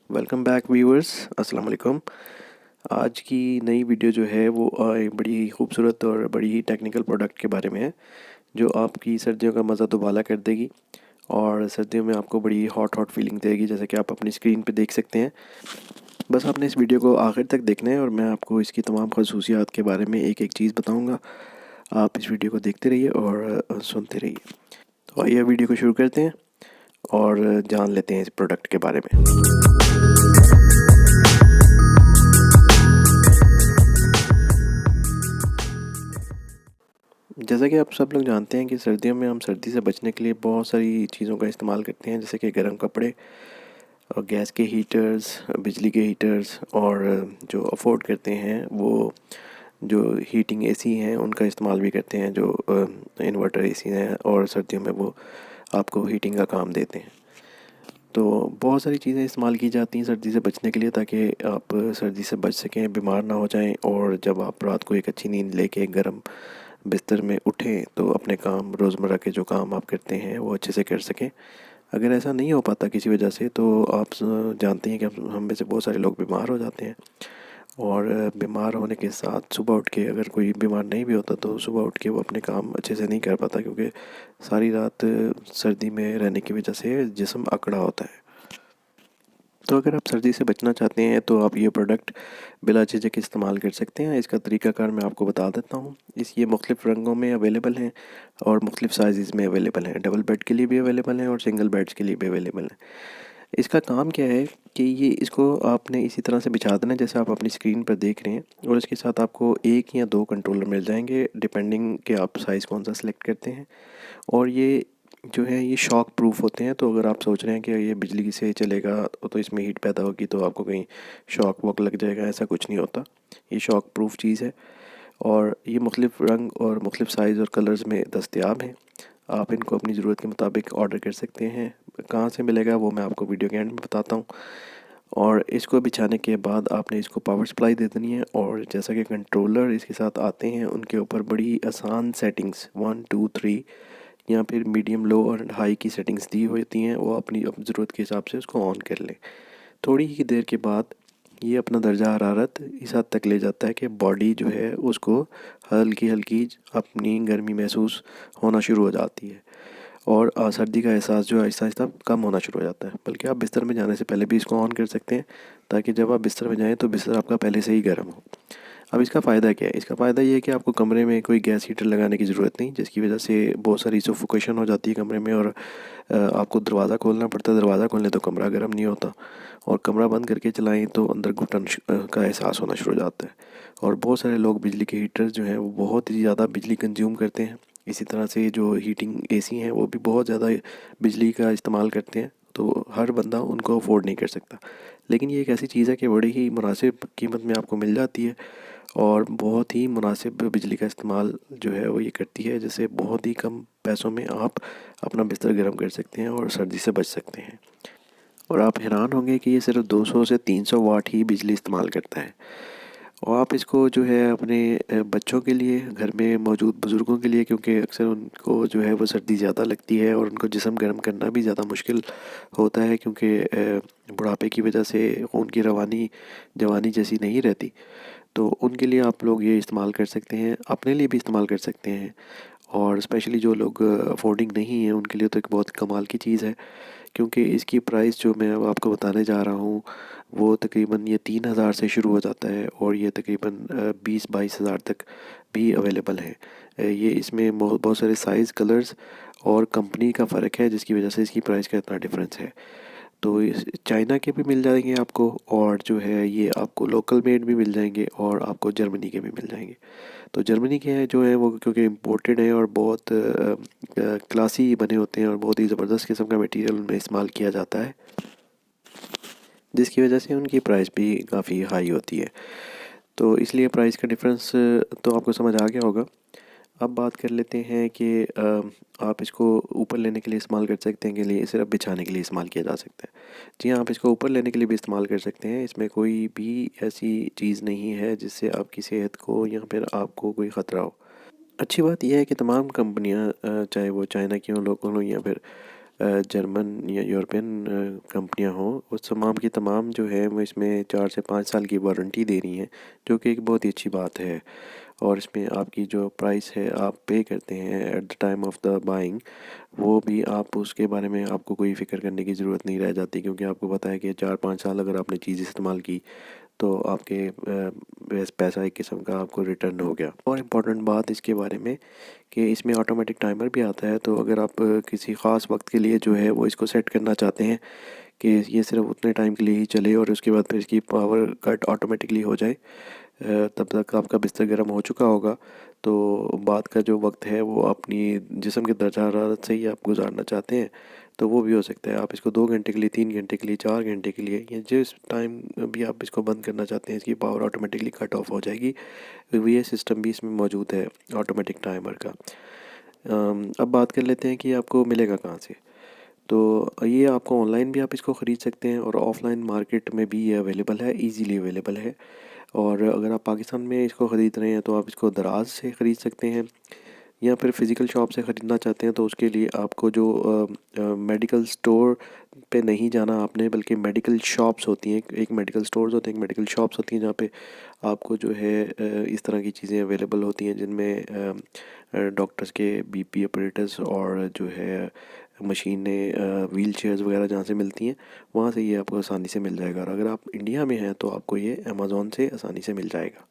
Welcome back viewers, अस्सलाम वालेकुम। आज की नई वीडियो जो है वो बड़ी ही खूबसूरत और बड़ी ही टेक्निकल प्रोडक्ट के बारे में है, जो आपकी सर्दियों का मज़ा दुबाला कर देगी और सर्दियों में आपको बड़ी हॉट हॉट फीलिंग देगी, जैसे कि आप अपनी स्क्रीन पे देख सकते हैं। बस आपने इस वीडियो को आखिर तक देखना है और मैं आपको इसकी तमाम खसूसियात के बारे में एक एक चीज़ बताऊँगा। आप इस वीडियो को देखते रहिए और सुनते रहिए। तो आइए वीडियो को शुरू करते हैं और जान लेते हैं इस प्रोडक्ट के बारे में। जैसा कि आप सब लोग जानते हैं कि सर्दियों में हम सर्दी से बचने के लिए बहुत सारी चीज़ों का इस्तेमाल करते हैं, जैसे कि गर्म कपड़े और गैस के हीटर्स, बिजली के हीटर्स, और जो अफोर्ड करते हैं वो जो हीटिंग एसी हैं उनका इस्तेमाल भी करते हैं, जो इन्वर्टर एसी हैं, और सर्दियों में वो आपको हीटिंग का काम देते हैं। तो बहुत सारी चीज़ें इस्तेमाल की जाती हैं सर्दी से बचने के लिए, ताकि आप सर्दी से बच सकें, बीमार ना हो जाएं, और जब आप रात को एक अच्छी नींद लेके गर्म बिस्तर में उठें तो अपने काम, रोज़मर्रा के जो काम आप करते हैं वो अच्छे से कर सकें। अगर ऐसा नहीं हो पाता किसी वजह से, तो आप जानते हैं कि हम में से बहुत सारे लोग बीमार हो जाते हैं, और बीमार होने के साथ सुबह उठ के, अगर कोई बीमार नहीं भी होता तो सुबह उठ के वो अपने काम अच्छे से नहीं कर पाता, क्योंकि सारी रात सर्दी में रहने की वजह से जिस्म अकड़ा होता है। तो अगर आप सर्दी से बचना चाहते हैं तो आप ये प्रोडक्ट बिला झिझक इस्तेमाल कर सकते हैं। इसका तरीक़ाकार मैं आपको बता देता हूँ। ये मुख्तलिफ़ रंगों में अवेलेबल हैं और मुख्तलिफ़ साइज़ में अवेलेबल हैं। डबल बेड के लिए भी अवेलेबल हैं और सिंगल बेड्स के लिए भी अवेलेबल हैं। इसका काम क्या है कि ये इसको आपने इसी तरह से बिछा देना जैसे आप अपनी स्क्रीन पर देख रहे हैं, और इसके साथ आपको 1 या 2 कंट्रोलर मिल जाएंगे, डिपेंडिंग कि आप साइज़ कौन सा सिलेक्ट करते हैं। और ये जो है ये शॉक प्रूफ होते हैं, तो अगर आप सोच रहे हैं कि ये बिजली से चलेगा तो इसमें हीट पैदा होगी तो आपको कहीं शॉक वॉक लग जाएगा, ऐसा कुछ नहीं होता। ये शॉक प्रूफ चीज़ है, और ये मुख्तलिफ़ रंग और मुख्तलिफ़ साइज़ और कलर्स में दस्तयाब हैं। आप इनको अपनी ज़रूरत के मुताबिक ऑर्डर कर सकते हैं। कहाँ से मिलेगा वो मैं आपको वीडियो के एंड में बताता हूँ। और इसको बिछाने के बाद आपने इसको पावर सप्लाई दे देनी है, और जैसा कि कंट्रोलर इसके साथ आते हैं उनके ऊपर बड़ी आसान सेटिंग्स 1 2 3 या फिर मीडियम, लो और हाई की सेटिंग्स दी होती हैं। वो अपनी ज़रूरत के हिसाब से उसको ऑन कर लें। थोड़ी ही देर के बाद ये अपना दर्जा हरारत इस हद तक ले जाता है कि बॉडी जो है उसको हल्की हल्की अपनी गर्मी महसूस होना शुरू हो जाती है, और सर्दी का एहसास जो आहिस्ता आहिस्ता कम होना शुरू हो जाता है। बल्कि आप बिस्तर में जाने से पहले भी इसको ऑन कर सकते हैं, ताकि जब आप बिस्तर में जाएँ तो बिस्तर आपका पहले से ही गर्म हो। अब इसका फ़ायदा क्या है? इसका फ़ायदा ये है कि आपको कमरे में कोई गैस हीटर लगाने की ज़रूरत नहीं, जिसकी वजह से बहुत सारी सफोकेशन हो जाती है कमरे में, और आपको दरवाज़ा खोलना पड़ता है। दरवाज़ा खोलने तो कमरा गर्म नहीं होता, और कमरा बंद करके चलाएं तो अंदर घुटन का एहसास होना शुरू हो जाता है। और बहुत सारे लोग बिजली के हीटर जो हैं वो बहुत ही ज़्यादा बिजली कंज्यूम करते हैं। इसी तरह से जो हीटिंग एसी हैं वो भी बहुत ज़्यादा बिजली का इस्तेमाल करते हैं, तो हर बंदा उनको अफोर्ड नहीं कर सकता। लेकिन ये एक ऐसी चीज़ है कि बड़ी ही मुनासिब कीमत में आपको मिल जाती है, और बहुत ही मुनासिब बिजली का इस्तेमाल जो है वो ये करती है, जिससे बहुत ही कम पैसों में आप अपना बिस्तर गर्म कर सकते हैं और सर्दी से बच सकते हैं। और आप हैरान होंगे कि ये सिर्फ 200 से 300 वाट ही बिजली इस्तेमाल करता है। और आप इसको जो है अपने बच्चों के लिए, घर में मौजूद बुज़ुर्गों के लिए, क्योंकि अक्सर उनको जो है वो सर्दी ज़्यादा लगती है और उनको जिस्म गर्म करना भी ज़्यादा मुश्किल होता है, क्योंकि बुढ़ापे की वजह से खून की रवानी जवानी जैसी नहीं रहती। तो उनके लिए आप लोग ये इस्तेमाल कर सकते हैं, अपने लिए भी इस्तेमाल कर सकते हैं, और स्पेशली जो लोग अफोर्डिंग नहीं है उनके लिए तो एक बहुत कमाल की चीज़ है, क्योंकि इसकी प्राइस जो मैं अब आपको बताने जा रहा हूँ वो तकरीबन ये 3,000 से शुरू हो जाता है, और ये तकरीबन 20-22 हज़ार तक भी अवेलेबल है। ये इसमें बहुत बहुत सारे साइज़, कलर्स और कंपनी का फ़र्क है, जिसकी वजह से इसकी प्राइस का इतना डिफरेंस है। तो इस चाइना के भी मिल जाएंगे आपको, और जो है ये आपको लोकल मेड भी मिल जाएंगे, और आपको जर्मनी के भी मिल जाएंगे। तो जर्मनी के हैं जो है वो, क्योंकि इम्पोर्टेड है और बहुत क्लासी बने होते हैं, और बहुत ही ज़बरदस्त किस्म का मटेरियल उनमें इस्तेमाल किया जाता है, जिसकी वजह से उनकी प्राइस भी काफ़ी हाई होती है। तो इसलिए प्राइस का डिफरेंस तो आपको समझ आ गया होगा। अब बात कर लेते हैं कि आप इसको ऊपर लेने के लिए इस्तेमाल कर सकते हैं, के लिए सिर्फ बिछाने के लिए इस्तेमाल किया जा सकता है। जी हाँ, आप इसको ऊपर लेने के लिए भी इस्तेमाल कर सकते हैं। इसमें कोई भी ऐसी चीज़ नहीं है जिससे आपकी सेहत को या फिर आपको कोई ख़तरा हो। अच्छी बात यह है कि तमाम कंपनियां, चाहे वो चाइना की हों, लोकल हों, या फिर जर्मन या यूरोपियन कंपनियां हों, उस तमाम की तमाम जो है वो इसमें 4 से 5 साल की वारंटी दे रही हैं, जो कि एक बहुत ही अच्छी बात है। और इसमें आपकी जो प्राइस है आप पे करते हैं at the time of the buying, वो भी आप उसके बारे में आपको कोई फ़िक्र करने की ज़रूरत नहीं रह जाती, क्योंकि आपको पता है कि 4-5 साल अगर आपने चीज़ इस्तेमाल की तो आपके पैसा एक किस्म का आपको रिटर्न हो गया। और इम्पॉर्टेंट बात इसके बारे में कि इसमें ऑटोमेटिक टाइमर भी आता है, तो अगर आप किसी ख़ास वक्त के लिए जो है वो इसको सेट करना चाहते हैं कि ये सिर्फ उतने टाइम के लिए ही चले और उसके बाद फिर इसकी पावर कट ऑटोमेटिकली हो जाए, तब तक आपका बिस्तर गर्म हो चुका होगा, तो बाद का जो वक्त है वो अपनी जिस्म के दर्जा हरारत से ही आप गुजारना चाहते हैं, तो वो भी हो सकता है। आप इसको 2 घंटे के लिए, 3 घंटे के लिए, 4 घंटे के लिए, या जिस टाइम भी आप इसको बंद करना चाहते हैं इसकी पावर ऑटोमेटिकली कट ऑफ हो जाएगी। ये सिस्टम भी इसमें मौजूद है ऑटोमेटिक टाइमर का। अब बात कर लेते हैं कि आपको मिलेगा कहाँ से। तो ये आपको ऑनलाइन भी आप इसको ख़रीद सकते हैं और ऑफ़लाइन मार्केट में भी ये अवेलेबल है, इजीली अवेलेबल है। और अगर आप पाकिस्तान में इसको ख़रीद रहे हैं तो आप इसको दराज से ख़रीद सकते हैं, या फिर फ़िज़िकल शॉप से ख़रीदना चाहते हैं तो उसके लिए आपको जो मेडिकल स्टोर पे नहीं जाना आपने, बल्कि मेडिकल शॉप्स होती हैं, एक मेडिकल स्टोर्स होते हैं, एक मेडिकल शॉप्स होती हैं, जहाँ पे आपको जो है इस तरह की चीज़ें अवेलेबल होती हैं, जिनमें डॉक्टर्स के बीपी ऑपरेटर्स और जो है मशीनें, व्हील चेयर्स वगैरह जहाँ से मिलती हैं, वहाँ से ये आपको आसानी से मिल जाएगा। और अगर आप इंडिया में हैं तो आपको ये अमेज़ॉन से आसानी से मिल जाएगा।